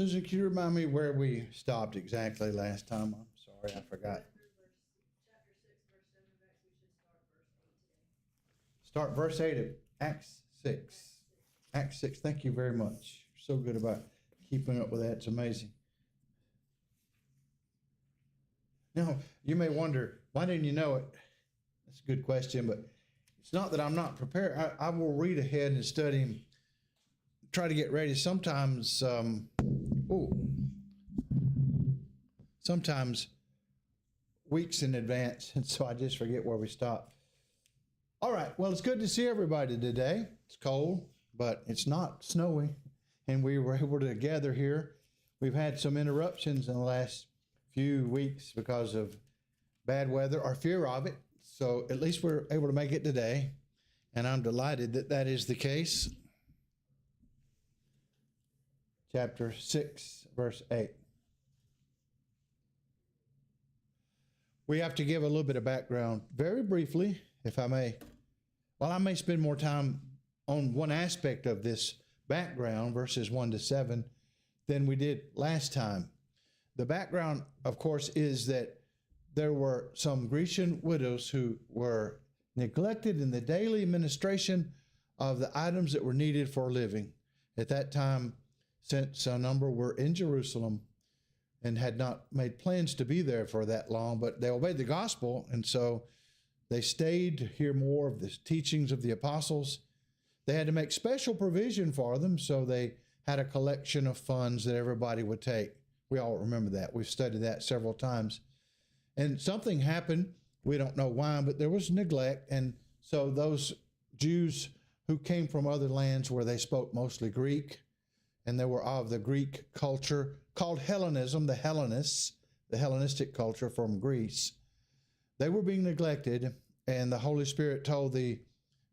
Susan, can you remind me where we stopped exactly last time? I'm sorry, I forgot. Chapter 6, verse 7 of Acts. We should start verse 8 today. Start verse 8 of Acts 6. Acts 6. Thank you very much. You're so good about keeping up with that. It's amazing. Now, you may wonder, why didn't you know it? That's a good question, but it's not that I'm not prepared. I will read ahead and study and try to get ready. Sometimes weeks in advance, and so I just forget where we stopped. All right, well, it's good to see everybody today. It's cold, but it's not snowy, and we were able to gather here. We've had some interruptions in the last few weeks because of bad weather or fear of it, so at least we're able to make it today, and I'm delighted that that is the case. Chapter 6, verse 8. We have to give a little bit of background very briefly, if I may. Well, I may spend more time on one aspect of this background, verses 1 to 7, than we did last time. The background, of course, is that there were some Grecian widows who were neglected in the daily administration of the items that were needed for a living. At that time, since a number were in Jerusalem and had not made plans to be there for that long, but they obeyed the gospel, and so they stayed to hear more of the teachings of the apostles. They had to make special provision for them, so they had a collection of funds that everybody would take. We all remember that. We've studied that several times. And something happened, we don't know why, but there was neglect, and so those Jews who came from other lands where they spoke mostly Greek, and they were of the Greek culture called Hellenism, the Hellenists, the Hellenistic culture from Greece. They were being neglected, and the Holy Spirit told the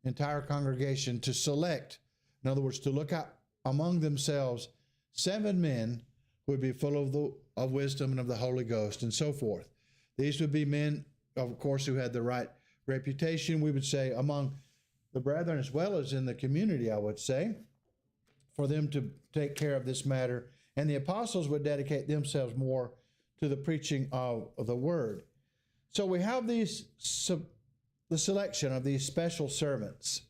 entire congregation to select, in other words, to look out among themselves 7 men who would be full of wisdom and of the Holy Ghost and so forth. These would be men, of course, who had the right reputation, we would say, among the brethren as well as in the community, I would say, for them to take care of this matter. And the apostles would dedicate themselves more to the preaching of the word. So we have the selection of these special servants.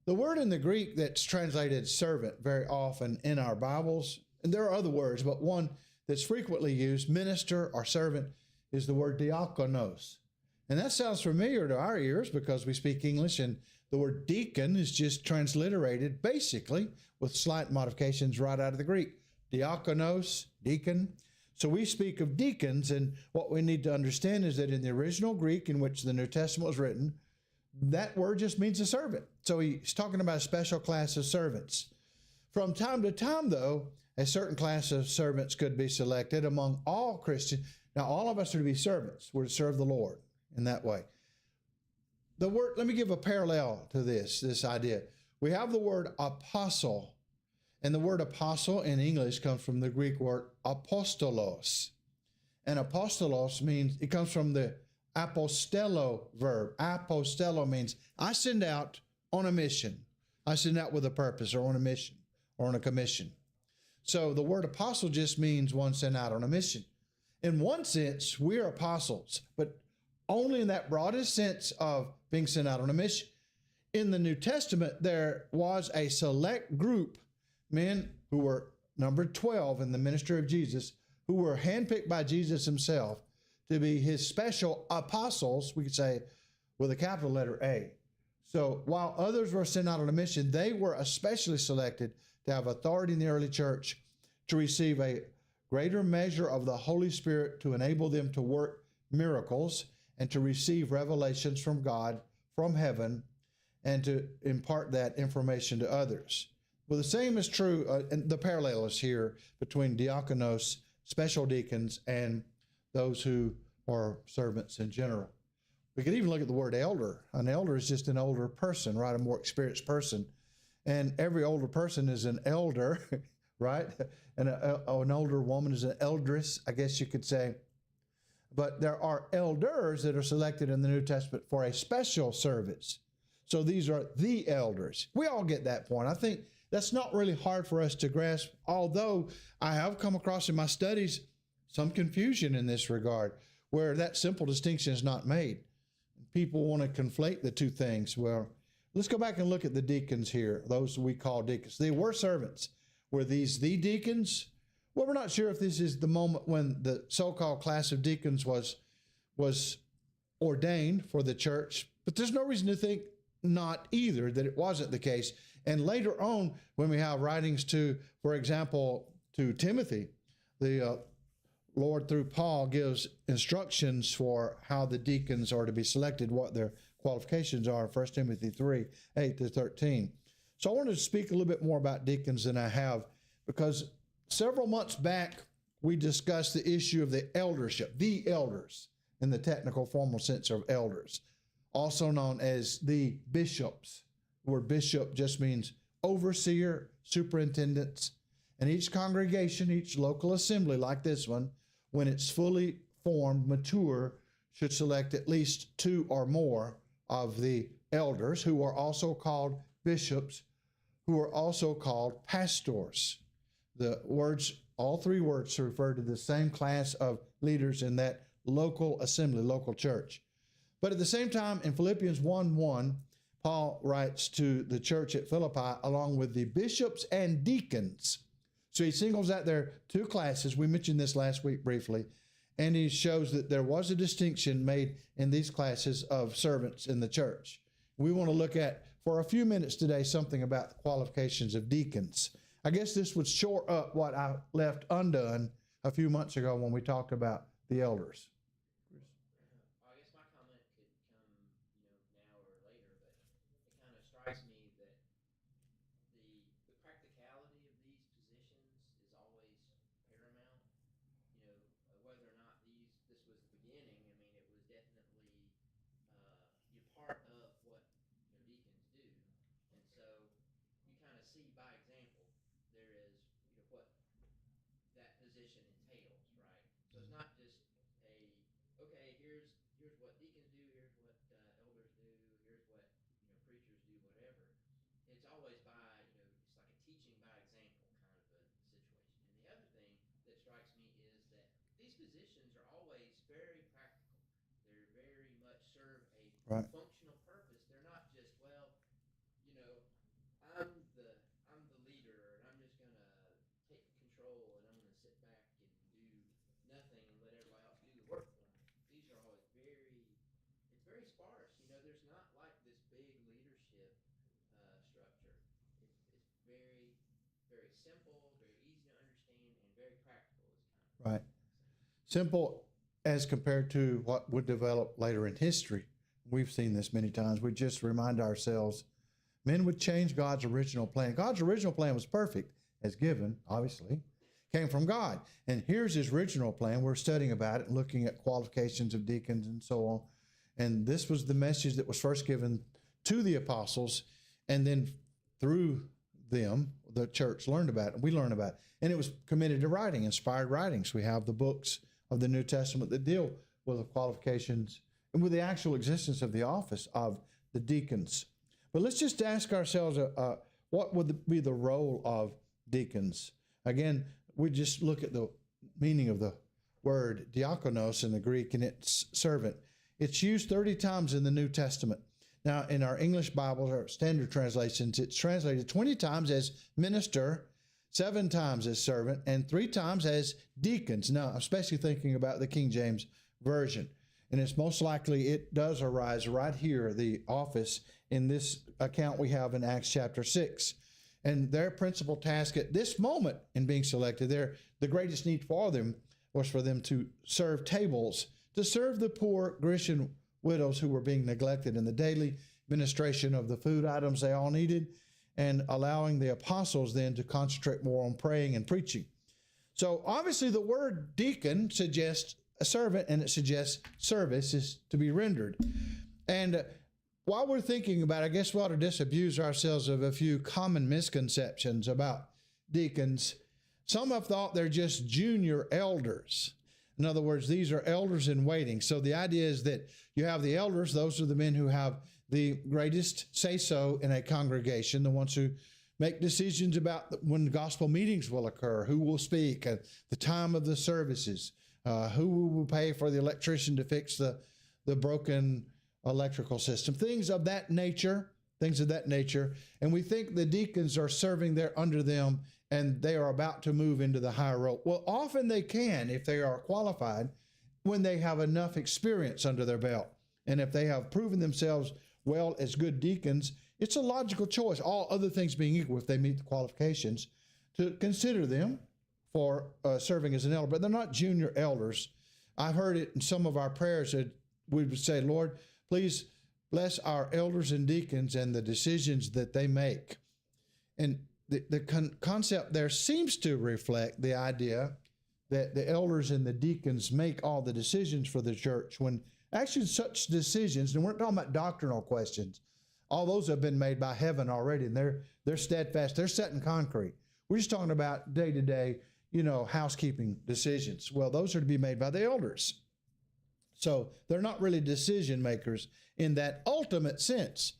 The word in the Greek that's translated servant very often in our Bibles, and there are other words, but one that's frequently used, minister or servant, is the word diakonos. And that sounds familiar to our ears because we speak English, and the word deacon is just transliterated basically with slight modifications right out of the Greek. Diakonos, deacon. So we speak of deacons, and what we need to understand is that in the original Greek in which the New Testament was written, that word just means a servant. So he's talking about a special class of servants. From time to time, though, a certain class of servants could be selected among all Christians. Now, all of us are to be servants. We're to serve the Lord in that way. The word, let me give a parallel to this idea. We have the word apostle, and the word apostle in English comes from the Greek word apostolos. And apostolos means, it comes from the apostello verb. Apostello means I send out on a mission. I send out with a purpose or on a mission or on a commission. So the word apostle just means one sent out on a mission. In one sense, we're apostles, but only in that broadest sense of being sent out on a mission. In the New Testament, there was a select group, men who were numbered 12 in the ministry of Jesus, who were handpicked by Jesus himself to be his special apostles, we could say with a capital letter A. So while others were sent out on a mission, they were especially selected to have authority in the early church to receive a greater measure of the Holy Spirit to enable them to work miracles and to receive revelations from God, from heaven, and to impart that information to others. Well, the same is true, and the parallel is here between diakonos, special deacons, and those who are servants in general. We could even look at the word elder. An elder is just an older person, right? A more experienced person. And every older person is an elder, right? And an older woman is an eldress, I guess you could say. But there are elders that are selected in the New Testament for a special service. So these are the elders. We all get that point. I think That's not really hard for us to grasp, although I have come across in my studies some confusion in this regard where that simple distinction is not made. People want to conflate the two things. Well, let's go back and look at the deacons here, those we call deacons. They were servants. Were these the deacons? Well, we're not sure if this is the moment when the so-called class of deacons was ordained for the church, but there's no reason to think not either, that it wasn't the case. And later on, when we have writings to, for example, to Timothy, the Lord through Paul gives instructions for how the deacons are to be selected, what their qualifications are, 1 Timothy 3, 8 to 13. So I wanted to speak a little bit more about deacons than I have, because several months back, we discussed the issue of the eldership, the elders, in the technical formal sense of elders, also known as the bishops. The word bishop just means overseer, superintendents, and each congregation, each local assembly like this one, when it's fully formed, mature, should select at least 2 or more of the elders, who are also called bishops, who are also called pastors. The words, all 3 words refer to the same class of leaders in that local assembly, local church. But at the same time, in Philippians 1:1, Paul writes to the church at Philippi, along with the bishops and deacons. So he singles out their 2 classes. We mentioned this last week briefly. And he shows that there was a distinction made in these classes of servants in the church. We want to look at, for a few minutes today, something about the qualifications of deacons. I guess this would shore up what I left undone a few months ago when we talked about the elders. I guess my comment could come, now or later, but it kind of strikes me that the practicality of these positions is always paramount. Whether or not this was the beginning, I mean, it was definitely you're part of what deacons do, and so you kind of see by example there is what that position entails, right? So it's not just okay, here's what deacons do, here's what elders do, here's what preachers do, whatever. It's always by it's like a teaching by example kind of a situation. And the other thing that strikes me is that these positions are always very practical. They're very much serve a Right. functional purpose. They're not just I'm the leader and I'm just gonna take control and I'm gonna sit back and do nothing and let everybody else do the work for me. These are always it's very sparse. There's not like this big leadership structure. It's very, very simple, very easy to understand, and very practical. Is kind of Right. Simple as compared to what would develop later in history. We've seen this many times. We just remind ourselves, men would change God's original plan. God's original plan was perfect, as given, obviously, came from God. And here's his original plan. We're studying about it and looking at qualifications of deacons and so on. And this was the message that was first given to the apostles, and then through them, the church learned about it, and we learned about it. And it was committed to writing, inspired writings. We have the books of the New Testament that deal with the qualifications and with the actual existence of the office of the deacons. But let's just ask ourselves, what would be the role of deacons? Again, we just look at the meaning of the word diakonos in the Greek, and it's servant. It's used 30 times in the New Testament. Now, in our English Bibles, or standard translations, it's translated 20 times as minister, 7 times as servant, and 3 times as deacons. Now, I'm especially thinking about the King James Version. And it's most likely it does arise right here, the office, in this account we have in Acts chapter 6. And their principal task at this moment in being selected, the greatest need for them was for them to serve tables, to serve the poor Grecian widows who were being neglected in the daily administration of the food items they all needed, and allowing the apostles then to concentrate more on praying and preaching. So obviously the word deacon suggests a servant, and it suggests service is to be rendered. And while we're thinking about it, I guess we ought to disabuse ourselves of a few common misconceptions about deacons. Some have thought they're just junior elders. In other words, these are elders in waiting. So the idea is that you have the elders, those are the men who have the greatest say-so in a congregation, the ones who make decisions about when gospel meetings will occur, who will speak, the time of the services, who will pay for the electrician to fix the broken electrical system, things of that nature. And we think the deacons are serving there under them and they are about to move into the higher role. Well, often they can, if they are qualified, when they have enough experience under their belt. And if they have proven themselves well as good deacons, it's a logical choice, all other things being equal, if they meet the qualifications, to consider them for serving as an elder. But they're not junior elders. I've heard it in some of our prayers that we would say, Lord, please bless our elders and deacons and the decisions that they make. And the concept there seems to reflect the idea that the elders and the deacons make all the decisions for the church, when actually such decisions, and we're not talking about doctrinal questions, all those have been made by heaven already, and they're steadfast, they're set in concrete. We're just talking about day-to-day, housekeeping decisions. Well, those are to be made by the elders. So they're not really decision makers in that ultimate sense.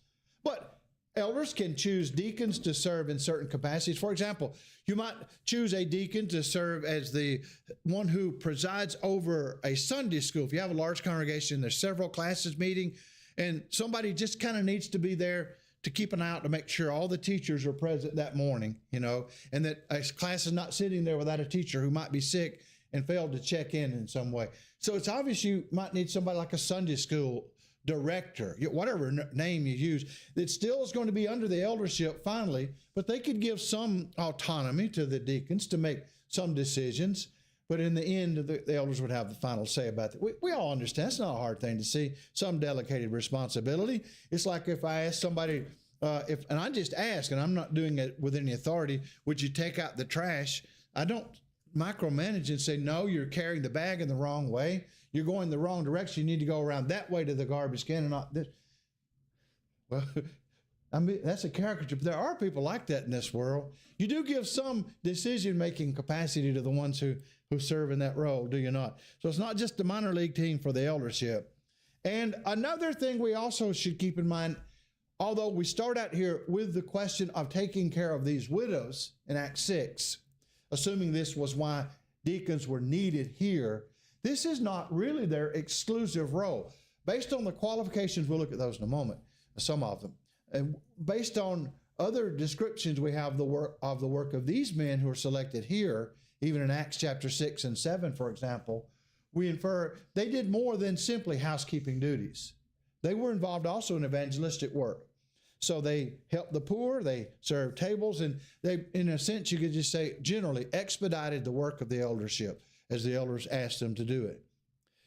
But elders can choose deacons to serve in certain capacities. For example, you might choose a deacon to serve as the one who presides over a Sunday school. If you have a large congregation, there's several classes meeting, and somebody just kind of needs to be there to keep an eye out to make sure all the teachers are present that morning, and that a class is not sitting there without a teacher who might be sick and failed to check in some way. So it's obvious you might need somebody like a Sunday school director, whatever name you use, that still is going to be under the eldership finally, but they could give some autonomy to the deacons to make some decisions. But in the end, the elders would have the final say about that. We all understand it's not a hard thing to see, some delegated responsibility. It's like if I ask somebody, and I just ask, and I'm not doing it with any authority, would you take out the trash? I don't micromanage and say, no, you're carrying the bag in the wrong way. You're going the wrong direction. You need to go around that way to the garbage can and not this. Well, I mean, that's a caricature, but there are people like that in this world. You do give some decision-making capacity to the ones who serve in that role, do you not? So it's not just the minor league team for the eldership. And another thing we also should keep in mind, although we start out here with the question of taking care of these widows in Acts 6, assuming this was why deacons were needed here, this is not really their exclusive role. Based on the qualifications, we'll look at those in a moment, some of them. And based on other descriptions we have of the work of these men who are selected here, even in Acts chapter 6 and 7, for example, we infer they did more than simply housekeeping duties. They were involved also in evangelistic work. So they helped the poor, they served tables, and they, in a sense, you could just say, generally expedited the work of the eldership as the elders asked them to do it.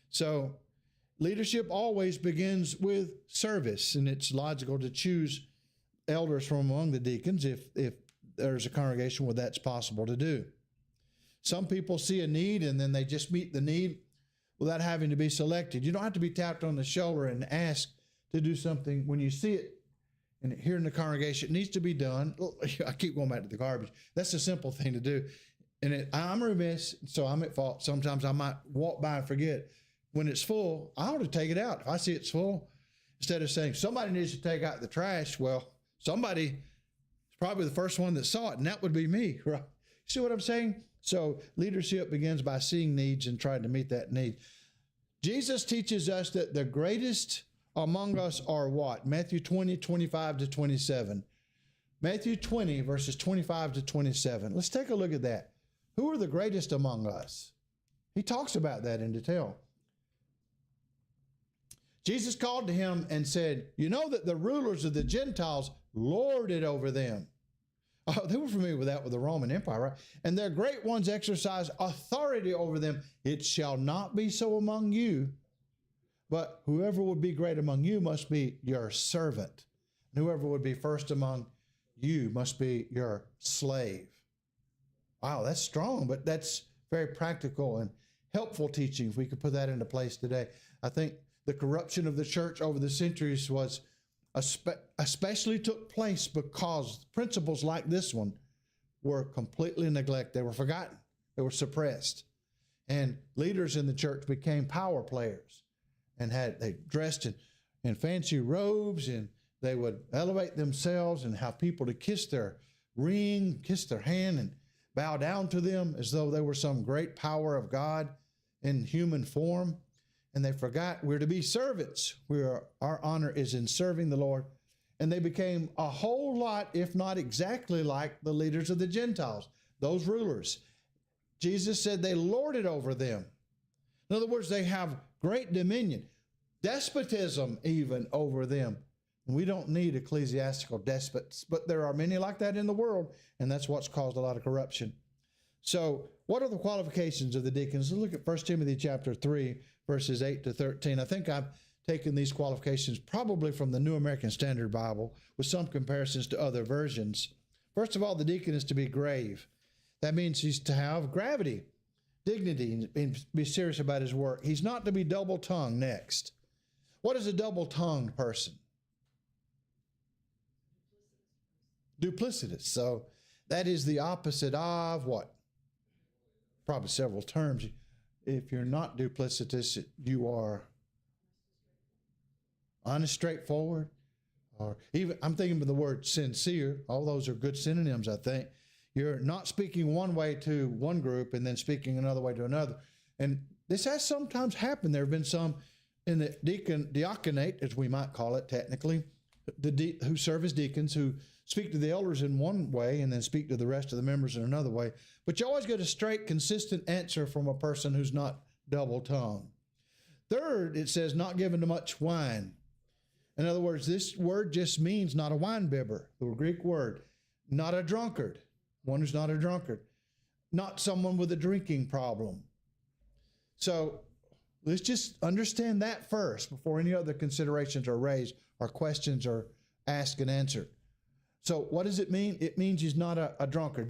So leadership always begins with service, and it's logical to choose elders from among the deacons if there's a congregation where that's possible to do. Some people see a need and then they just meet the need without having to be selected. You don't have to be tapped on the shoulder and asked to do something when you see it. And here in the congregation, it needs to be done. I keep going back to the garbage. That's a simple thing to do. And I'm remiss, so I'm at fault. Sometimes I might walk by and forget. When it's full, I ought to take it out. If I see it's full, instead of saying somebody needs to take out the trash, well, somebody is probably the first one that saw it, and that would be me, right? See what I'm saying? So leadership begins by seeing needs and trying to meet that need. Jesus teaches us that the greatest among us are what? Matthew 20, 25 to 27. Matthew 20, verses 25 to 27. Let's take a look at that. Who are the greatest among us? He talks about that in detail. Jesus called to him and said, you know that the rulers of the Gentiles lord it over them. Oh, they were familiar with that with the Roman Empire, right? And their great ones exercise authority over them. It shall not be so among you, but whoever would be great among you must be your servant. And whoever would be first among you must be your slave. Wow, that's strong, but that's very practical and helpful teaching if we could put that into place today. I think the corruption of the church over the centuries was especially took place because principles like this one were completely neglected. They were forgotten. They were suppressed. And leaders in the church became power players and they dressed in fancy robes, and they would elevate themselves and have people to kiss their ring, kiss their hand, and bow down to them as though they were some great power of God in human form. And they forgot we're to be servants. Our honor is in serving the Lord. And they became a whole lot, if not exactly like the leaders of the Gentiles, those rulers. Jesus said they lorded over them. In other words, they have great dominion, despotism even over them. We don't need ecclesiastical despots, but there are many like that in the world, and that's what's caused a lot of corruption. So what are the qualifications of the deacons? Let's look at 1 Timothy chapter 3, verses 8 to 13. I think I've taken these qualifications probably from the New American Standard Bible with some comparisons to other versions. First of all, the deacon is to be grave. That means he's to have gravity, dignity, and be serious about his work. He's not to be double-tongued. Next. What is a double-tongued person? Duplicitous. So that is the opposite of what? Probably several terms. If you're not duplicitous, you are honest, straightforward, or even, I'm thinking of the word sincere. All those are good synonyms, I think. You're not speaking one way to one group and then speaking another way to another. And this has sometimes happened. There have been some in the diaconate, as we might call it technically, who serve as deacons, who speak to the elders in one way and then speak to the rest of the members in another way. But you always get a straight, consistent answer from a person who's not double-tongued. Third, it says not given to much wine. In other words, this word just means not a wine bibber, the Greek word, not a drunkard, one who's not a drunkard, not someone with a drinking problem. So let's just understand that first before any other considerations are raised or questions are asked and answered. So what does it mean? It means he's not a drunkard.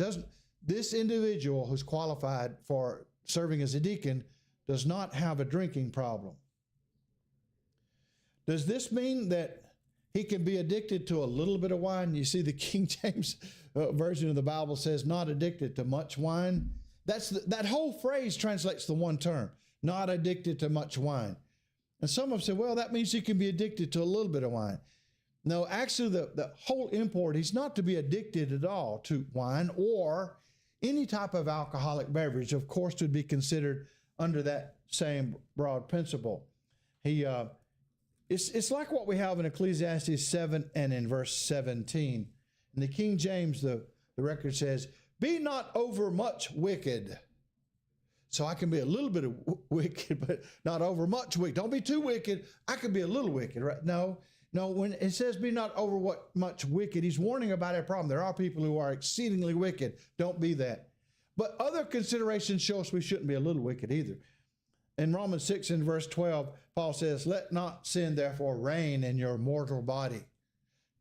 This individual who's qualified for serving as a deacon does not have a drinking problem. Does this mean that he can be addicted to a little bit of wine? You see, the King James version of the Bible says not addicted to much wine. That whole phrase translates to one term, not addicted to much wine. And some have said, well, that means he can be addicted to a little bit of wine. No, actually, the whole import, he's not to be addicted at all to wine or any type of alcoholic beverage, of course, would be considered under that same broad principle. It's like what we have in Ecclesiastes 7 and in verse 17. In the King James, the record says, be not overmuch wicked. So I can be a little bit of wicked, but not overmuch wicked. Don't be too wicked. I can be a little wicked, right? No, when it says be not over much wicked, he's warning about a problem. There are people who are exceedingly wicked. Don't be that. But other considerations show us we shouldn't be a little wicked either. In Romans 6 and verse 12, Paul says, let not sin therefore reign in your mortal body.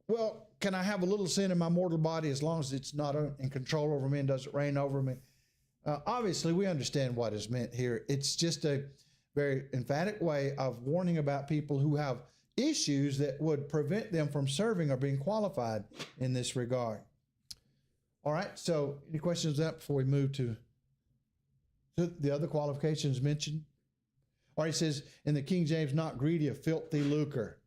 Well, can I have a little sin in my mortal body as long as it's not in control over me and doesn't reign over me? Obviously, we understand what is meant here. It's just a very emphatic way of warning about people who have issues that would prevent them from serving or being qualified in this regard. All right, so any questions on that before we move to the other qualifications mentioned? Or he says in the King James, not greedy of filthy lucre.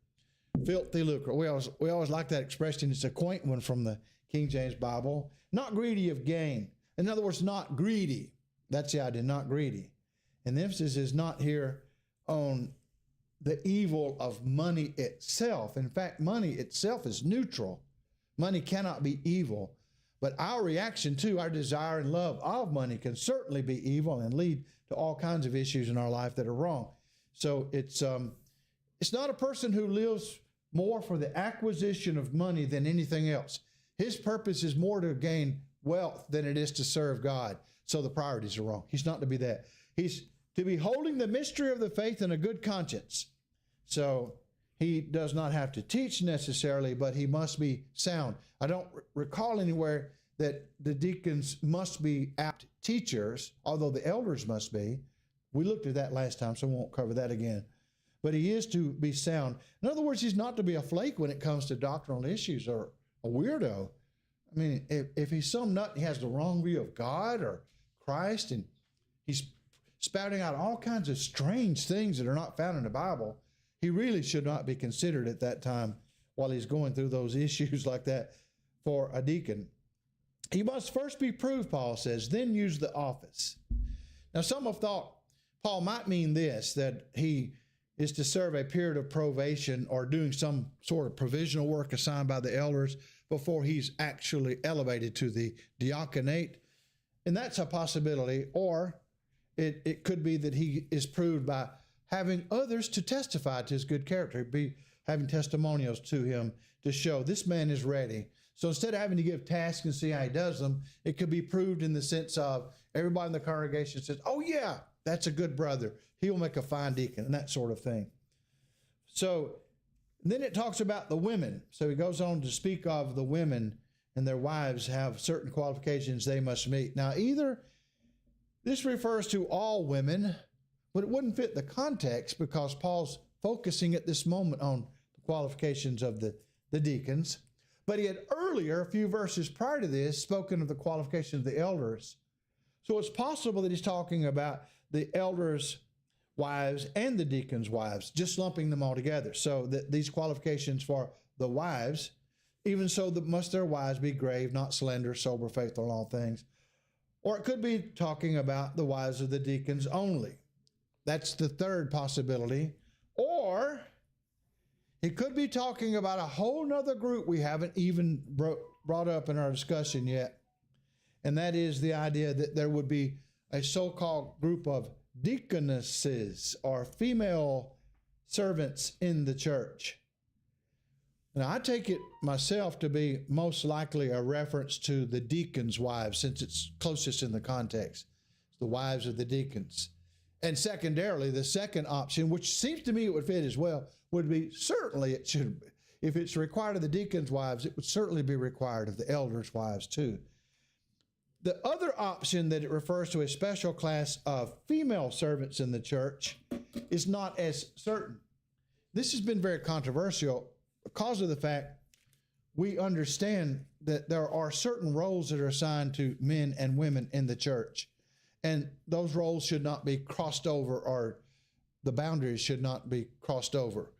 Filthy lucre. We always like that expression. It's a quaint one from the King James Bible. Not greedy of gain. In other words, not greedy. That's the idea, not greedy. And the emphasis is not here on the evil of money itself. In fact, money itself is neutral. Money cannot be evil. But our reaction to, our desire and love of money can certainly be evil and lead to all kinds of issues in our life that are wrong. So it's not a person who lives more for the acquisition of money than anything else. His purpose is more to gain wealth than it is to serve God. So the priorities are wrong. He's not to be that. He's to be holding the mystery of the faith in a good conscience. So he does not have to teach necessarily, but he must be sound. I don't recall anywhere that the deacons must be apt teachers, although the elders must be. We looked at that last time, so we won't cover that again. But he is to be sound. In other words, he's not to be a flake when it comes to doctrinal issues or a weirdo. I mean, if he's some nut, he has the wrong view of God or Christ, and he's spouting out all kinds of strange things that are not found in the Bible, he really should not be considered at that time while he's going through those issues like that for a deacon. He must first be proved, Paul says, then use the office. Now, some have thought Paul might mean this, that he is to serve a period of probation or doing some sort of provisional work assigned by the elders before he's actually elevated to the diaconate. And that's a possibility. Or it could be that he is proved by having others to testify to his good character, be having testimonials to him to show this man is ready. So instead of having to give tasks and see how he does them, it could be proved in the sense of everybody in the congregation says, oh yeah, that's a good brother. He'll make a fine deacon, and that sort of thing. So then it talks about the women. So he goes on to speak of the women and their wives have certain qualifications they must meet. Now, either this refers to all women, but it wouldn't fit the context because Paul's focusing at this moment on the qualifications of the deacons. But he had earlier, a few verses prior to this, spoken of the qualifications of the elders. So it's possible that he's talking about the elders' wives and the deacons' wives, just lumping them all together. So that these qualifications for the wives, even so that must their wives be grave, not slender, sober, faithful in all things. Or it could be talking about the wives of the deacons only. That's the third possibility. Or it could be talking about a whole nother group we haven't even brought up in our discussion yet. And that is the idea that there would be a so-called group of deaconesses or female servants in the church. Now, I take it myself to be most likely a reference to the deacons' wives, since it's closest in the context. It's the wives of the deacons. And secondarily, the second option, which seems to me it would fit as well, would be certainly it should be. If it's required of the deacons' wives, it would certainly be required of the elders' wives too. The other option that it refers to a special class of female servants in the church is not as certain. This has been very controversial because of the fact we understand that there are certain roles that are assigned to men and women in the church. And those roles should not be crossed over, or the boundaries should not be crossed over.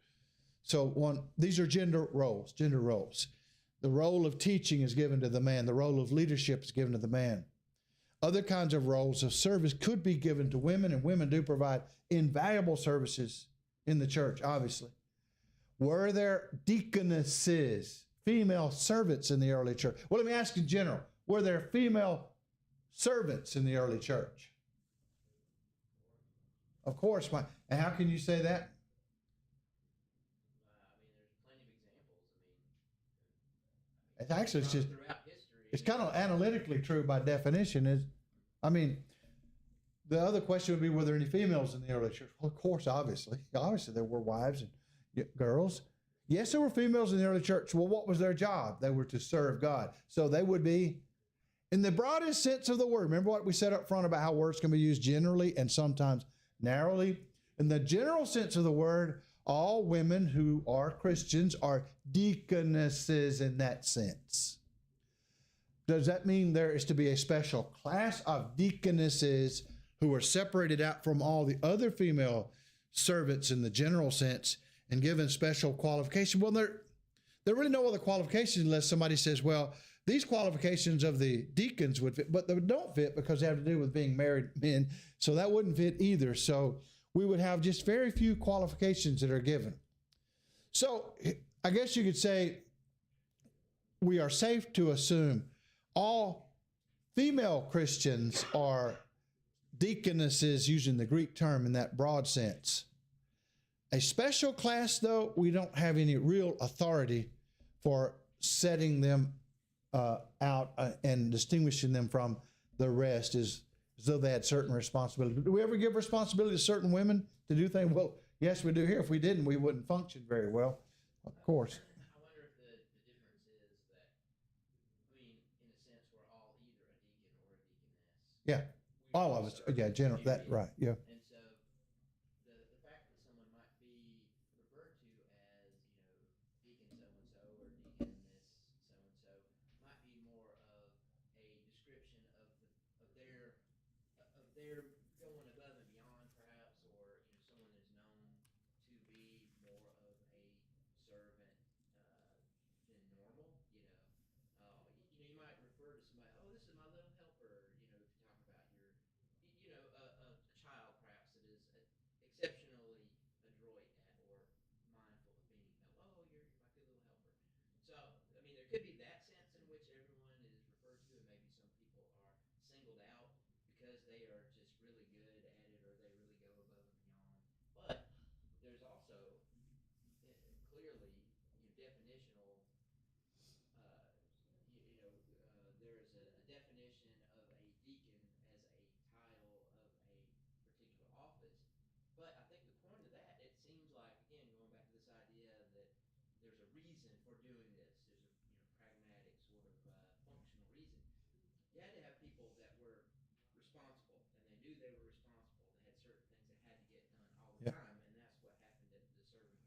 So these are gender roles. The role of teaching is given to the man. The role of leadership is given to the man. Other kinds of roles of service could be given to women, and women do provide invaluable services in the church, obviously. Were there deaconesses, female servants in the early church? Well, let me ask in general, were there female servants in the early church? Of course. And how can you say that? There's plenty of examples. It's actually just, Throughout history. it's kind of analytically true by definition. The other question would be, were there any females in the early church? Well, of course, obviously. Obviously, there were wives and girls. Yes, there were females in the early church. Well, what was their job? They were to serve God. So they would be, in the broadest sense of the word, remember what we said up front about how words can be used generally and sometimes narrowly? In the general sense of the word, all women who are Christians are deaconesses in that sense. Does that mean there is to be a special class of deaconesses who are separated out from all the other female servants in the general sense and given special qualification? Well, there are really no other qualifications unless somebody says, well, these qualifications of the deacons would fit, but they don't fit because they have to do with being married men. So that wouldn't fit either. So we would have just very few qualifications that are given. So I guess you could say we are safe to assume all female Christians are deaconesses, using the Greek term in that broad sense. A special class, though, we don't have any real authority for setting them out and distinguishing them from the rest as though they had certain responsibility. Do we ever give responsibility to certain women to do things? Well, yes, we do here. If we didn't, we wouldn't function very well, of course. I wonder if the difference is that, in a sense, we're all either a deacon or a deaconess. Yeah, all of us. Yeah, general. That right. Yeah. And so the fact that someone might be referred to as, deacon so-and-so or deaconess so-and-so might be more of a description of their going above and beyond, perhaps, or someone is known to be more of a servant than normal. You might refer to somebody, oh, for doing this. There's a pragmatic sort of functional reason. You had to have people that were responsible, and they knew they were responsible. They had certain things that had to get done all the time, and that's what happened at the servant table.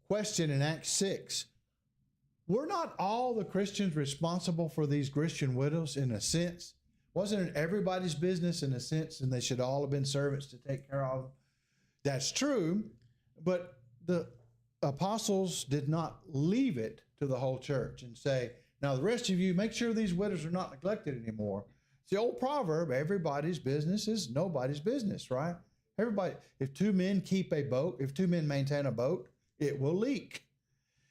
Question in Acts 6. Were not all the Christians responsible for these Christian widows in a sense? Wasn't it everybody's business in a sense, and they should all have been servants to take care of them? That's true, but the apostles did not leave it to the whole church and say, now the rest of you, make sure these widows are not neglected anymore. It's the old proverb, everybody's business is nobody's business, right? Everybody, if two men keep a boat, if two men maintain a boat, it will leak.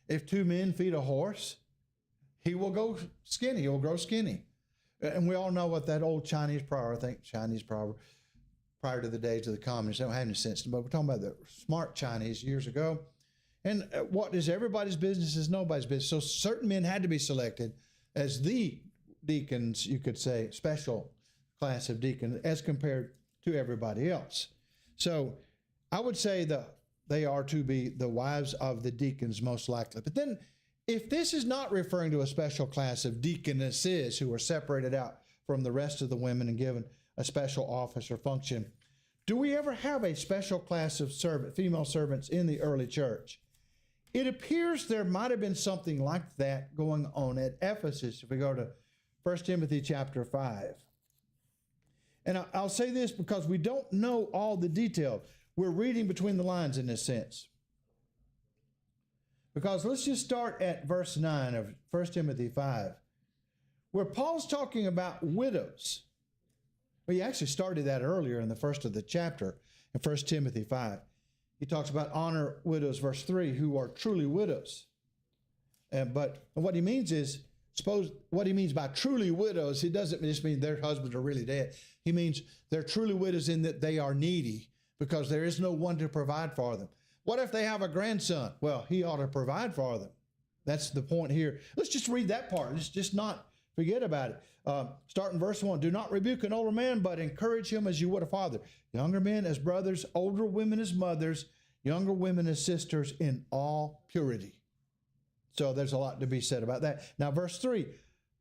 If two men feed a horse, he will go skinny, he will grow skinny. And we all know what that old Chinese proverb, prior to the days of the communists, they don't have any sense, but we're talking about the smart Chinese years ago. And what is everybody's business is nobody's business. So certain men had to be selected as the deacons, you could say, special class of deacons as compared to everybody else. So I would say that they are to be the wives of the deacons most likely. But then if this is not referring to a special class of deaconesses who are separated out from the rest of the women and given a special office or function, do we ever have a special class of female servants in the early church? It appears there might have been something like that going on at Ephesus if we go to 1 Timothy chapter 5. And I'll say this because we don't know all the details. We're reading between the lines in this sense. Because let's just start at verse 9 of 1 Timothy 5, where Paul's talking about widows. Well, he actually started that earlier in the first of the chapter in 1 Timothy 5. He talks about honor widows, verse 3, who are truly widows. But what he means is, what he means by truly widows, it doesn't just mean their husbands are really dead. He means they're truly widows in that they are needy because there is no one to provide for them. What if they have a grandson? Well, he ought to provide for them. That's the point here. Let's just read that part. Let's just not forget about it. Start in verse 1. Do not rebuke an older man, but encourage him as you would a father. Younger men as brothers, older women as mothers, younger women as sisters in all purity. So there's a lot to be said about that. Now, verse 3.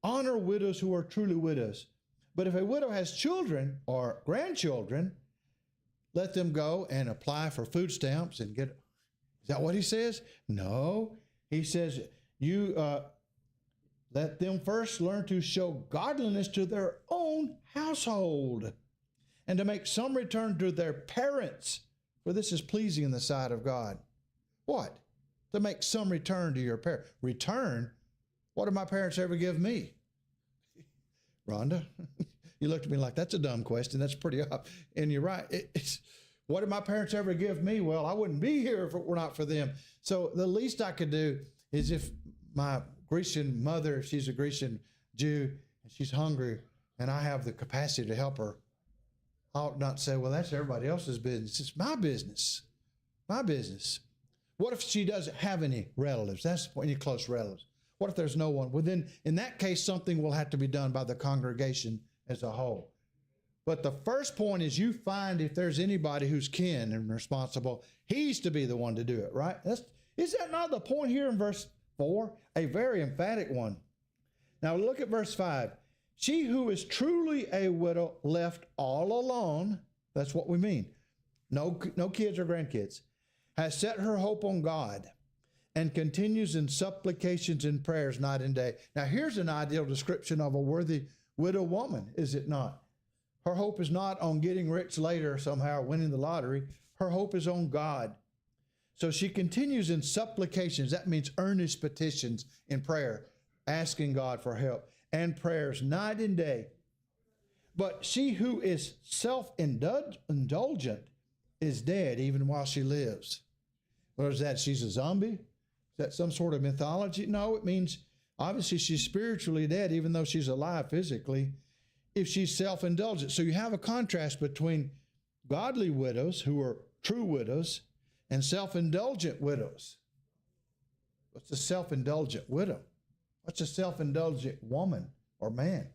Honor widows who are truly widows. But if a widow has children or grandchildren, let them go and apply for food stamps and get. Is that what he says? No. He says, let them first learn to show godliness to their own household and to make some return to their parents, for this is pleasing in the sight of God. What? To make some return to your parents. Return? What did my parents ever give me? Rhonda, you looked at me like, that's a dumb question. That's pretty up. And you're right. What did my parents ever give me? Well, I wouldn't be here if it were not for them. So the least I could do is if my Grecian mother, she's a Grecian Jew, and she's hungry, and I have the capacity to help her, I ought not say, well, that's everybody else's business. It's my business. My business. What if she doesn't have any relatives? That's the point, any close relatives. What if there's no one? Well, then, in that case, something will have to be done by the congregation as a whole. But the first point is you find if there's anybody who's kin and responsible, he's to be the one to do it, right? Is that not the point here in verse 4? A very emphatic one. Now look at verse 5. She who is truly a widow left all alone, that's what we mean, no kids or grandkids, has set her hope on God and continues in supplications and prayers night and day. Now here's an ideal description of a worthy widow woman, is it not? Her hope is not on getting rich later somehow, winning the lottery. Her hope is on God. So she continues in supplications. That means earnest petitions in prayer, asking God for help, and prayers night and day. But she who is self-indulgent is dead even while she lives. What is that? She's a zombie? Is that some sort of mythology? No, it means obviously she's spiritually dead even though she's alive physically if she's self-indulgent. So you have a contrast between godly widows who are true widows and self-indulgent widows. What's a self-indulgent widow? What's a self-indulgent woman or man?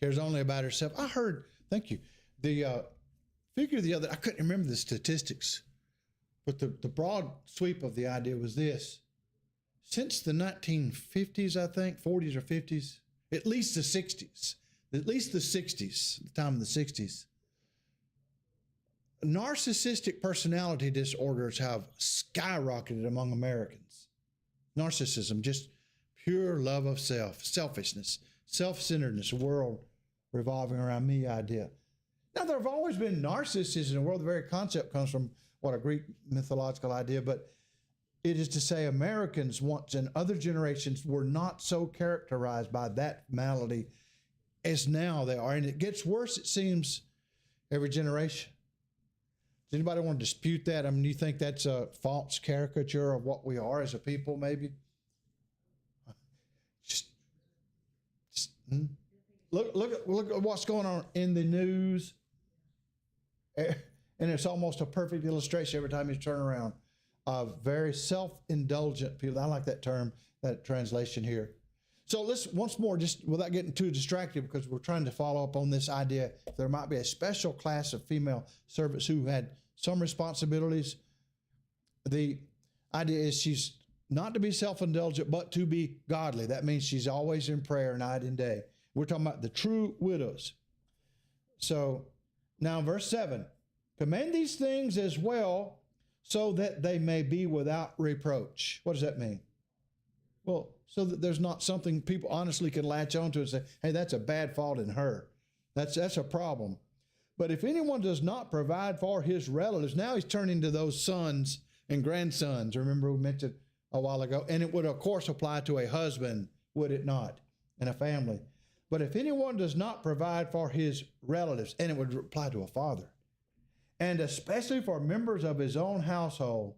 Cares only about herself. I heard, thank you, the figure the other, I couldn't remember the statistics, But the broad sweep of the idea was this. Since the 1950s, I think, 40s or 50s, at least the 60s, the time of the 60s, narcissistic personality disorders have skyrocketed among Americans. Narcissism, just pure love of self, selfishness, self-centeredness, a world revolving around me idea. Now, there have always been narcissists in the world. The very concept comes from a Greek mythological idea, but it is to say Americans once and other generations were not so characterized by that malady as now they are. And it gets worse, it seems, every generation. Does anybody want to dispute that? I mean, do you think that's a false caricature of what we are as a people, maybe? Look at what's going on in the news. And it's almost a perfect illustration every time you turn around of very self-indulgent people. I like that term, that translation here. So let's once more, just without getting too distracted, because we're trying to follow up on this idea, there might be a special class of female servants who had some responsibilities. The idea is she's not to be self-indulgent, but to be godly. That means she's always in prayer night and day. We're talking about the true widows. So now verse 7, command these things as well so that they may be without reproach. What does that mean? Well, so that there's not something people honestly can latch onto and say, hey, that's a bad fault in her. That's a problem. But if anyone does not provide for his relatives, now he's turning to those sons and grandsons. Remember we mentioned a while ago, and it would of course apply to a husband, would it not, and a family. But if anyone does not provide for his relatives, and it would apply to a father, and especially for members of his own household,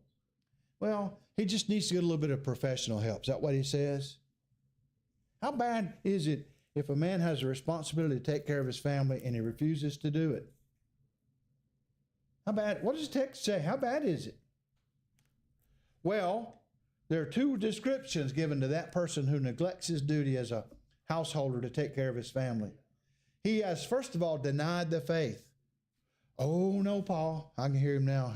well, he just needs to get a little bit of professional help. Is that what he says? How bad is it if a man has a responsibility to take care of his family and he refuses to do it? How bad? What does the text say? How bad is it? Well, there are two descriptions given to that person who neglects his duty as a householder to take care of his family. He has, first of all, denied the faith. Oh, no, Paul. I can hear him now.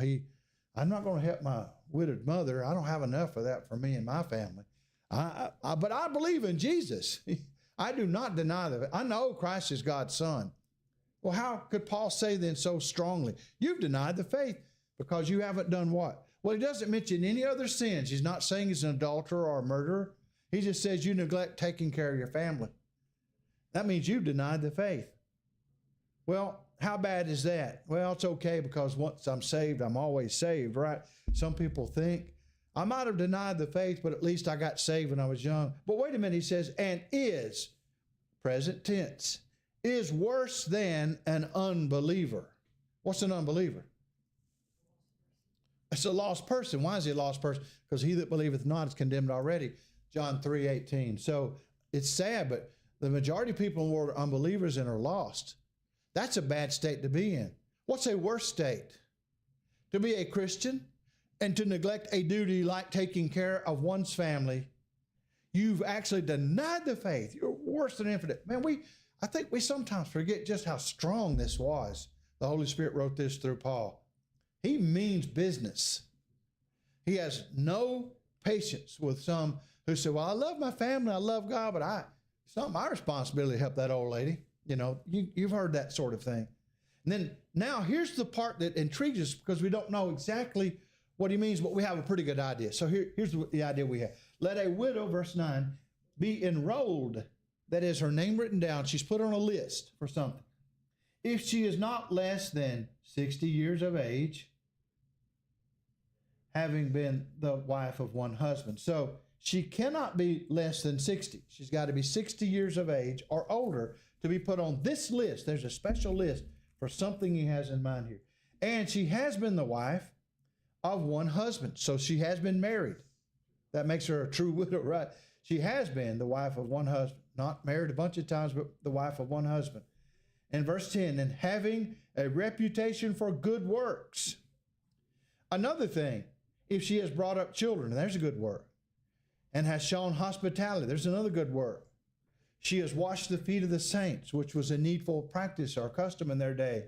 I'm not going to help my widowed mother. I don't have enough of that for me and my family. But I believe in Jesus. I do not deny that. I know Christ is God's son. Well, how could Paul say then so strongly, you've denied the faith because you haven't done what? Well, he doesn't mention any other sins. He's not saying he's an adulterer or a murderer. He just says you neglect taking care of your family. That means you've denied the faith. Well, how bad is that? Well, it's okay because once I'm saved, I'm always saved, right? Some people think, I might have denied the faith, but at least I got saved when I was young. But wait a minute, he says, and is, present tense, is worse than an unbeliever. What's an unbeliever? It's a lost person. Why is he a lost person? Because he that believeth not is condemned already. John 3:18. So it's sad, but the majority of people in the world are unbelievers and are lost. That's a bad state to be in. What's a worse state? To be a Christian and to neglect a duty like taking care of one's family. You've actually denied the faith. You're worse than infidel. Man, I think we sometimes forget just how strong this was. The Holy Spirit wrote this through Paul. He means business. He has no patience with some who say, well, I love my family, I love God, but it's not my responsibility to help that old lady. You know, you've heard that sort of thing. And then now here's the part that intrigues us because we don't know exactly what he means, but we have a pretty good idea. So here's the idea we have. Let a widow, verse 9, be enrolled, that is her name written down. She's put on a list for something. If she is not less than 60 years of age, having been the wife of one husband. So she cannot be less than 60. She's got to be 60 years of age or older to be put on this list. There's a special list for something he has in mind here. And she has been the wife of one husband. So she has been married. That makes her a true widow, right? She has been the wife of one husband. Not married a bunch of times, but the wife of one husband. And verse 10, and having a reputation for good works. Another thing, if she has brought up children, there's a good work. And has shown hospitality, there's another good work. She has washed the feet of the saints, which was a needful practice or custom in their day.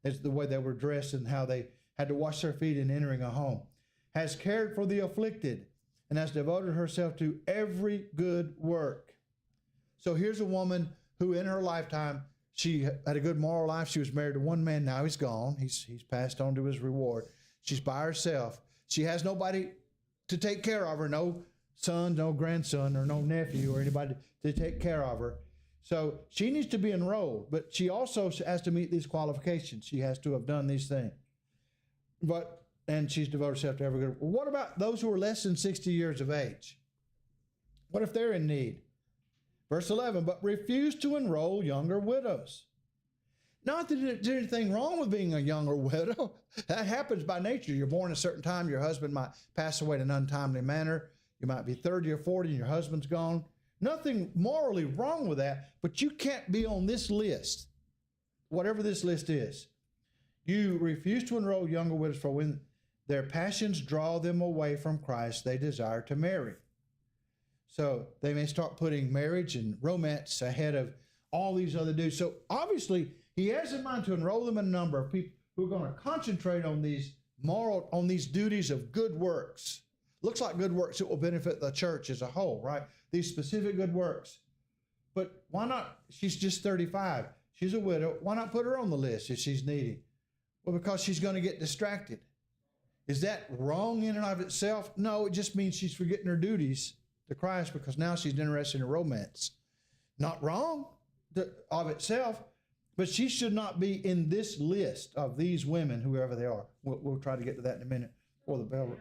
It's the way they were dressed and how they had to wash their feet in entering a home. has cared for the afflicted, and has devoted herself to every good work. So here's a woman who in her lifetime, she had a good moral life. She was married to one man. Now he's gone. He's passed on to his reward. She's by herself. She has nobody to take care of her, no son, no grandson, or no nephew, or anybody to take care of her. So she needs to be enrolled, but she also has to meet these qualifications. She has to have done these things. And she's devoted herself to every good. Well, what about those who are less than 60 years of age? What if they're in need? Verse 11, but refuse to enroll younger widows. Not that there's anything wrong with being a younger widow. That happens by nature. You're born at a certain time. Your husband might pass away in an untimely manner. You might be 30 or 40 and your husband's gone. Nothing morally wrong with that, but you can't be on this list, whatever this list is. You refuse to enroll younger widows, for when their passions draw them away from Christ, they desire to marry. So they may start putting marriage and romance ahead of all these other dudes. So obviously, he has in mind to enroll them in a number of people who are going to concentrate on these duties of good works. Looks like good works that will benefit the church as a whole, right? These specific good works. But why not? She's just 35. She's a widow. Why not put her on the list if she's needy? Well, because she's going to get distracted. Is that wrong in and of itself? No, it just means she's forgetting her duties to Christ because now she's interested in romance. Not wrong of itself, but she should not be in this list of these women, whoever they are. We'll try to get to that in a minute. Or the bell. It also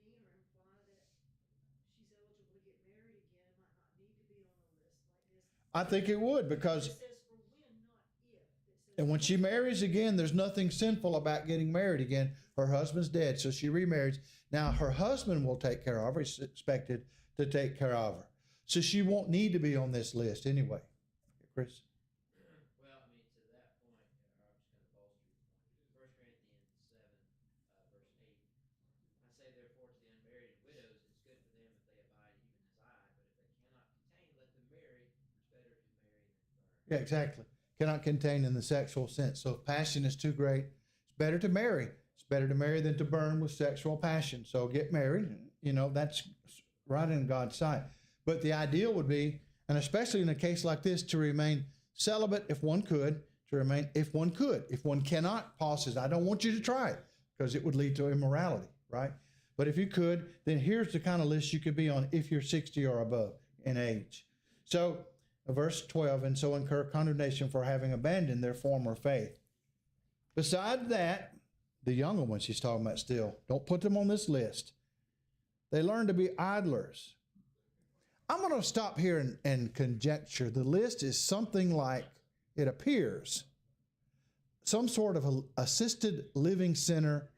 mean or imply that she's eligible to get married again and might not need to be on a list like this. I think it would, because It says for when, not if. It says and when she marries again, there's nothing sinful about getting married again. Her husband's dead, so she remarries. Now her husband will take care of her. He's expected to take care of her. So she won't need to be on this list anyway. Chris? Well, I mean, to that point, I'm just going to bolster your point. 1 Corinthians 7, verse 8. I say, therefore, to the unmarried and widows, it's good for them if they abide even as I, but if they cannot contain, let them marry. It's better to marry than to burn. Yeah, exactly. Cannot contain in the sexual sense. So if passion is too great, it's better to marry. It's better to marry than to burn with sexual passion. So get married. You know, that's right in God's sight. But the ideal would be, and especially in a case like this, to remain celibate if one could, if one cannot, Paul says, I don't want you to try it because it would lead to immorality, right? But if you could, then here's the kind of list you could be on if you're 60 or above in age. So verse 12, and so incur condemnation for having abandoned their former faith. Besides that, the younger ones he's talking about still, don't put them on this list. They learn to be idlers. I'm going to stop here and conjecture. The list is something like, it appears, some sort of a assisted living center,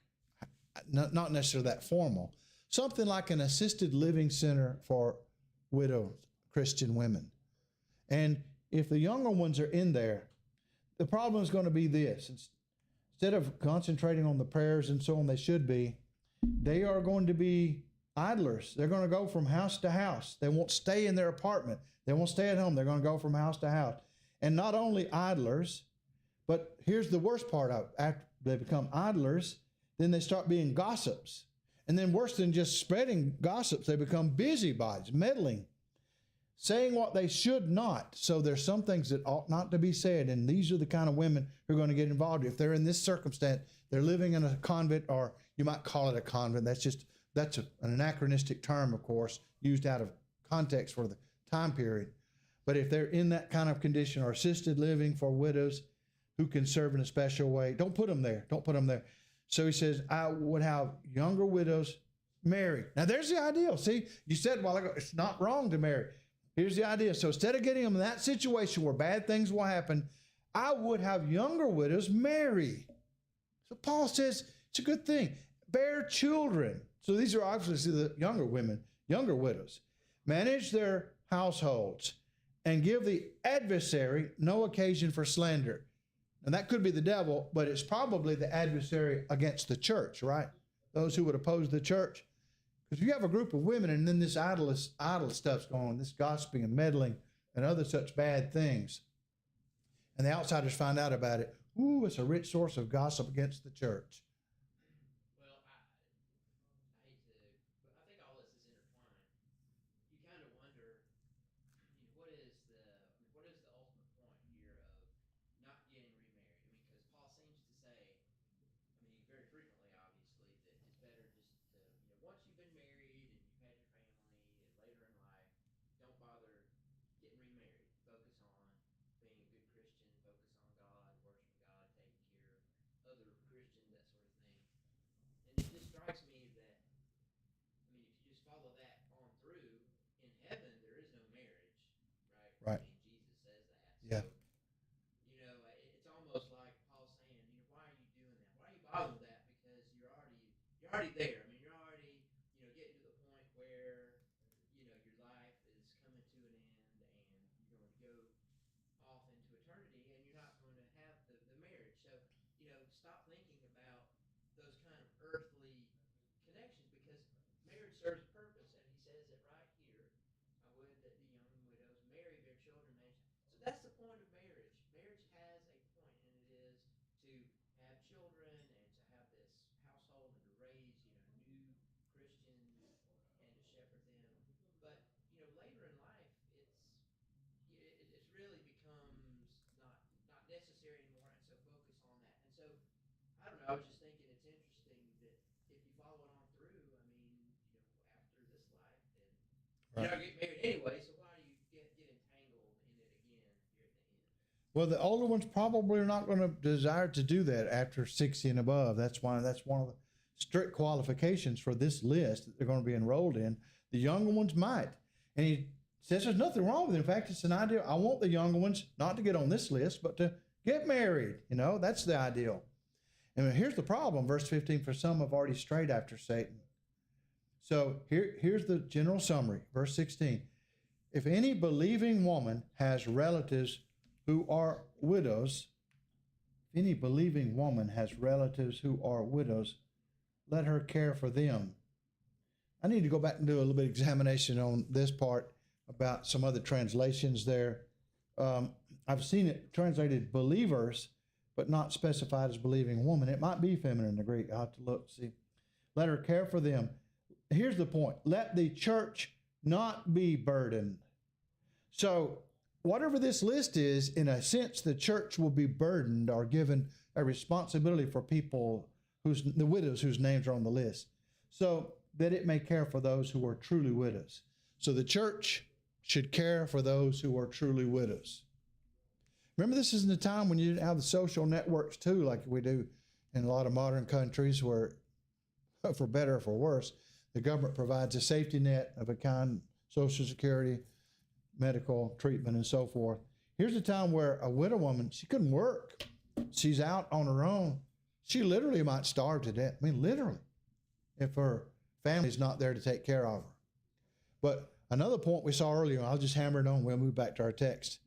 not necessarily that formal, something like an assisted living center for widowed Christian women. And if the younger ones are in there, the problem is going to be this. Instead of concentrating on the prayers and so on, they should be, they are going to be idlers. They're going to go from house to house. They won't stay in their apartment. They won't stay at home. They're going to go from house to house. And not only idlers, but here's the worst part of it. After they become idlers, then they start being gossips. And then worse than just spreading gossips, they become busybodies, meddling, saying what they should not. So there's some things that ought not to be said. And these are the kind of women who are going to get involved. If they're in this circumstance, they're living in a convent, or you might call it a convent. That's an anachronistic term, of course, used out of context for the time period. But if they're in that kind of condition, or assisted living for widows who can serve in a special way, don't put them there. Don't put them there. So he says, I would have younger widows marry. Now there's the ideal. See, you said a while ago, it's not wrong to marry. Here's the idea. So instead of getting them in that situation where bad things will happen, I would have younger widows marry. So Paul says it's a good thing. Bear children. So these are obviously the younger women, younger widows. Manage their households and give the adversary no occasion for slander. And that could be the devil, but it's probably the adversary against the church, right? Those who would oppose the church. Because if you have a group of women and then this idle stuff's going on, this gossiping and meddling and other such bad things, and the outsiders find out about it, ooh, it's a rich source of gossip against the church. Well, I was just thinking it's interesting that if you follow it on through, I mean, after this life, then you're Right. not getting married anyway. So why do you get entangled in it again here at the end? Well, the older ones probably are not going to desire to do that after 60 and above. That's why that's one of the strict qualifications for this list that they're going to be enrolled in. The younger ones might. And he says there's nothing wrong with it. In fact, it's an ideal. I want the younger ones not to get on this list, but to get married. That's the ideal. And here's the problem, verse 15, for some have already strayed after Satan. So here's the general summary, verse 16. If any believing woman has relatives who are widows, let her care for them. I need to go back and do a little bit of examination on this part about some other translations there. I've seen it translated believers, but not specified as believing woman. It might be feminine in the Greek. I'll have to look, see. Let her care for them. Here's the point. Let the church not be burdened. So whatever this list is, in a sense, the church will be burdened or given a responsibility for people the widows whose names are on the list, so that it may care for those who are truly widows. So the church should care for those who are truly widows. Remember, this isn't a time when you didn't have the social networks too, like we do in a lot of modern countries where, for better or for worse, the government provides a safety net of a kind, Social Security, medical treatment, and so forth. Here's a time where a widow woman, she couldn't work. She's out on her own. She literally might starve to death. I mean, literally, if her family's not there to take care of her. But another point we saw earlier, I'll just hammer it on, we'll move back to our text,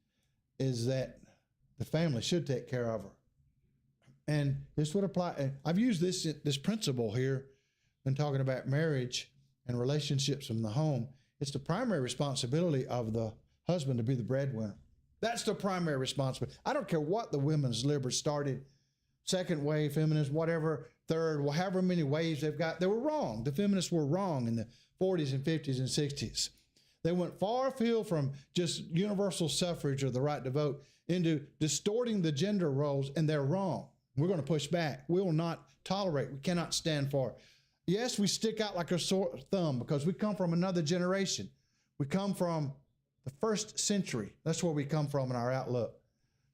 is that the family should take care of her. And this would apply, and I've used this principle here when talking about marriage and relationships in the home. It's the primary responsibility of the husband to be the breadwinner. That's the primary responsibility. I don't care what the women's liberals started, second wave feminists, whatever, third, well, however many waves they've got, they were wrong. The feminists were wrong in the 40s and 50s and 60s. They went far afield from just universal suffrage or the right to vote into distorting the gender roles, and they're wrong. We're going to push back. We will not tolerate. We cannot stand for it. Yes, we stick out like a sore thumb because we come from another generation. We come from the first century. That's where we come from in our outlook.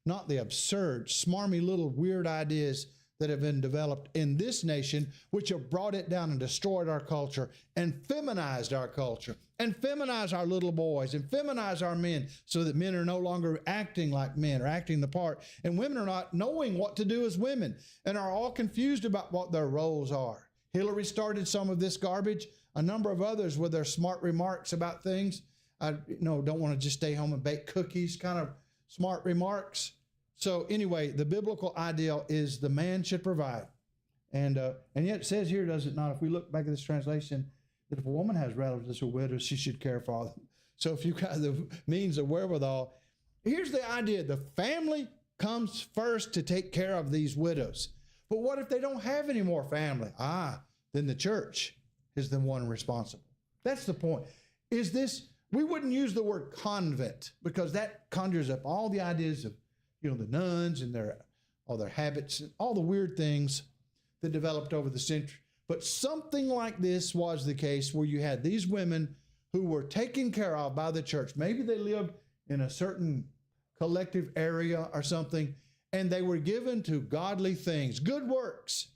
Not the absurd, smarmy little weird ideas that have been developed in this nation, which have brought it down and destroyed our culture and feminized our culture and feminized our little boys and feminized our men so that men are no longer acting like men or acting the part. And women are not knowing what to do as women and are all confused about what their roles are. Hillary started some of this garbage. A number of others with their smart remarks about things. I don't want to just stay home and bake cookies kind of smart remarks. So anyway, the biblical ideal is the man should provide. And yet it says here, does it not, if we look back at this translation, that if a woman has relatives who are widows, she should care for them. So if you've got the means of wherewithal, here's the idea. The family comes first to take care of these widows. But what if they don't have any more family? Then the church is the one responsible. That's the point. We wouldn't use the word convent because that conjures up all the ideas of, the nuns and all their habits and all the weird things that developed over the century. But something like this was the case where you had these women who were taken care of by the church. Maybe they lived in a certain collective area or something, and they were given to godly things, good works.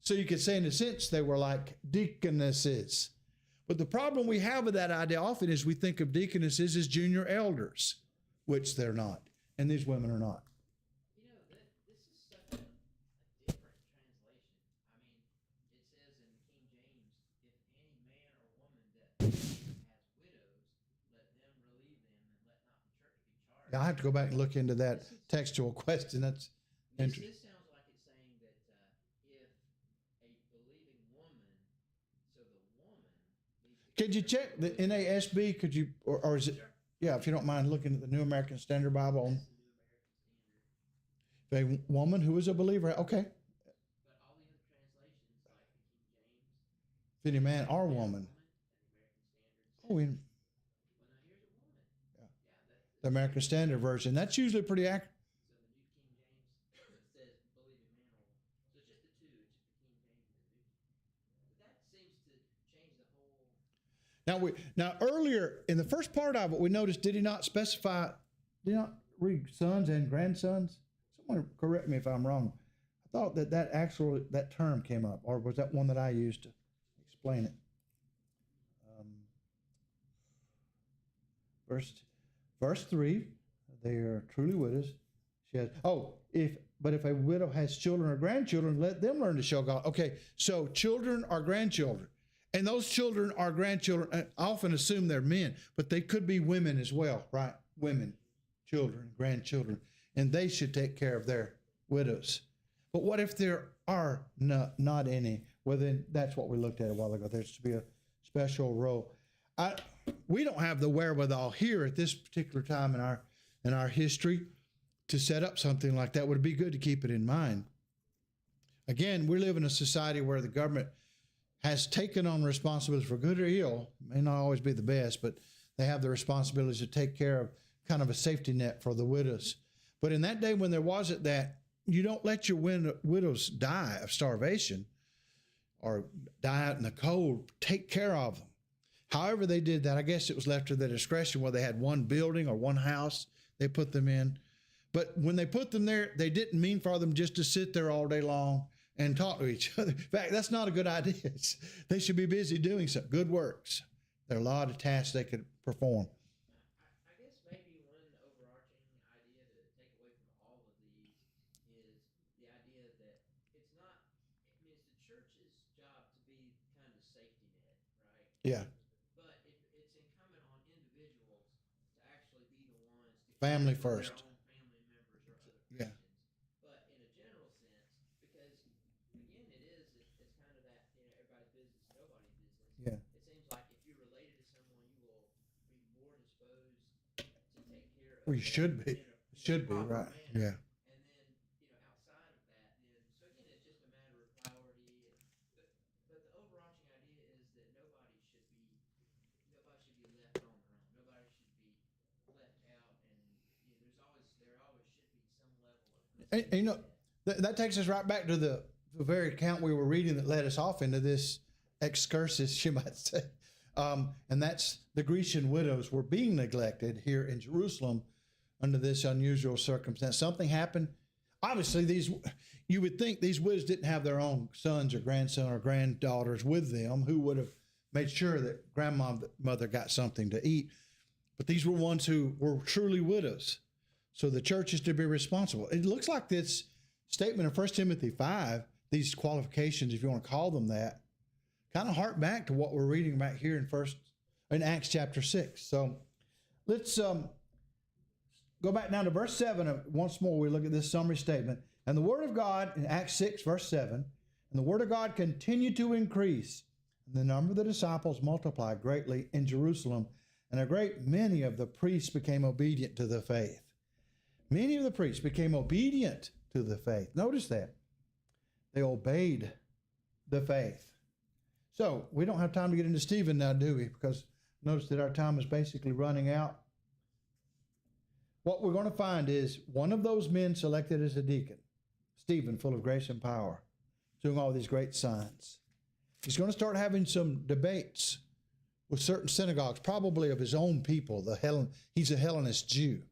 So you could say, in a sense, they were like deaconesses. But the problem we have with that idea often is we think of deaconesses as junior elders, which they're not. And these women are not. This is such a different translation. I mean, it says in the King James, if any man or woman that has widows, let them relieve them, and let not the church be charged. Yeah, I have to go back and look into that textual question. That's interesting. This sounds like it's saying that if a believing woman, so the woman needs to. Could you check the NASB? Could you, or is it? Sure. Yeah, if you don't mind looking at the New American Standard Bible. That's the New American Standard. A woman who is a believer. Okay. But all the other translations, like the King James, If any man or woman. and the American Standard. Oh, Well, now here's a woman. Yeah. Yeah, The American Standard Version. That's usually pretty accurate. So the New King James, it says believing man or woman. So it's just the two. It Now earlier in the first part of it, we noticed, did he not read sons and grandsons? Someone correct me if I'm wrong. I thought that term came up, or was that one that I used to explain it? Verse 3, they are truly widows. She has, if a widow has children or grandchildren, let them learn to show God. Okay, so children or grandchildren. And those children or grandchildren, I often assume they're men, but they could be women as well, right? Women, children, grandchildren, and they should take care of their widows. But what if there are not any? Well, then that's what we looked at a while ago. There should be a special role. We don't have the wherewithal here at this particular time in our history to set up something like that. Would it be good to keep it in mind? Again, we live in a society where the government has taken on responsibility for good or ill. It may not always be the best, but they have the responsibility to take care of kind of a safety net for the widows. But in that day when there wasn't that, you don't let your widows die of starvation or die out in the cold. Take care of them. However they did that, I guess it was left to their discretion, whether they had one building or one house they put them in. But when they put them there, they didn't mean for them just to sit there all day long and talk to each other. In fact, that's not a good idea. They should be busy doing some good works. There are a lot of tasks they could perform. I guess maybe one overarching idea to take away from all of these is the idea that it's not, I mean, it's the church's job to be kind of the safety net, right? Yeah. But it's incumbent on individuals to actually be the ones to Family care for first. their own family members or other Yeah. Christians. But in a general sense, because again, it's kind of that, everybody's business, nobody's business. Yeah. It seems like if you're related to someone, you will be more disposed to take care of Well, you should be. them in a Should be, proper right. manner. Yeah. And then, outside of that, then, so again, it's just a matter of priority. But the overarching idea is that nobody should be left on their own. Nobody should be left out. And there always should be some level of And that takes us right back to the very account we were reading that led us off into this excursus, you might say. And that's the Grecian widows were being neglected here in Jerusalem under this unusual circumstance. Something happened. Obviously, you would think these widows didn't have their own sons or grandson or granddaughters with them who would have made sure that grandmother got something to eat. But these were ones who were truly widows. So the church is to be responsible. It looks like this statement in 1 Timothy 5, these qualifications, if you want to call them that, kind of hark back to what we're reading about here in Acts chapter 6. So let's go back down to verse 7. Once more, we look at this summary statement. And the word of God in Acts 6, verse 7, and the word of God continued to increase, and the number of the disciples multiplied greatly in Jerusalem, and a great many of the priests became obedient to the faith. Many of the priests became obedient to the faith. Notice that. They obeyed the faith. So we don't have time to get into Stephen now, do we? Because notice that our time is basically running out. What we're going to find is one of those men selected as a deacon, Stephen, full of grace and power, doing all these great signs. He's going to start having some debates with certain synagogues, probably of his own people. He's a Hellenist Jew.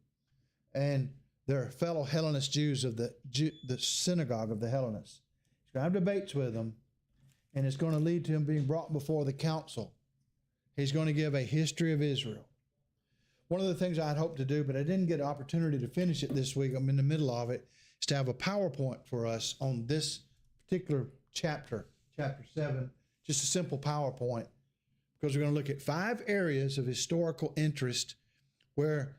And they're fellow Hellenist Jews of the synagogue of the Hellenists. He's going to have debates with them, and it's going to lead to him being brought before the council. He's going to give a history of Israel. One of the things I'd hoped to do, but I didn't get an opportunity to finish it this week, I'm in the middle of it, is to have a PowerPoint for us on this particular chapter 7, just a simple PowerPoint, because we're going to look at 5 areas of historical interest where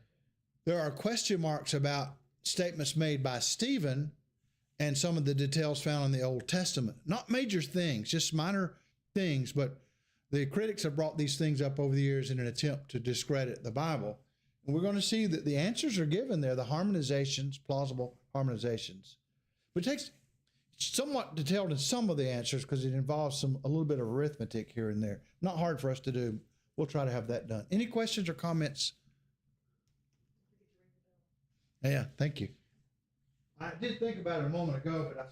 there are question marks about statements made by Stephen and some of the details found in the Old Testament. Not major things, just minor things, but the critics have brought these things up over the years in an attempt to discredit the Bible. And we're going to see that the answers are given there, the harmonizations, plausible harmonizations. But it takes somewhat detailed in some of the answers because it involves a little bit of arithmetic here and there. Not hard for us to do. We'll try to have that done. Any questions or comments? Yeah, thank you. I did think about it a moment ago, but I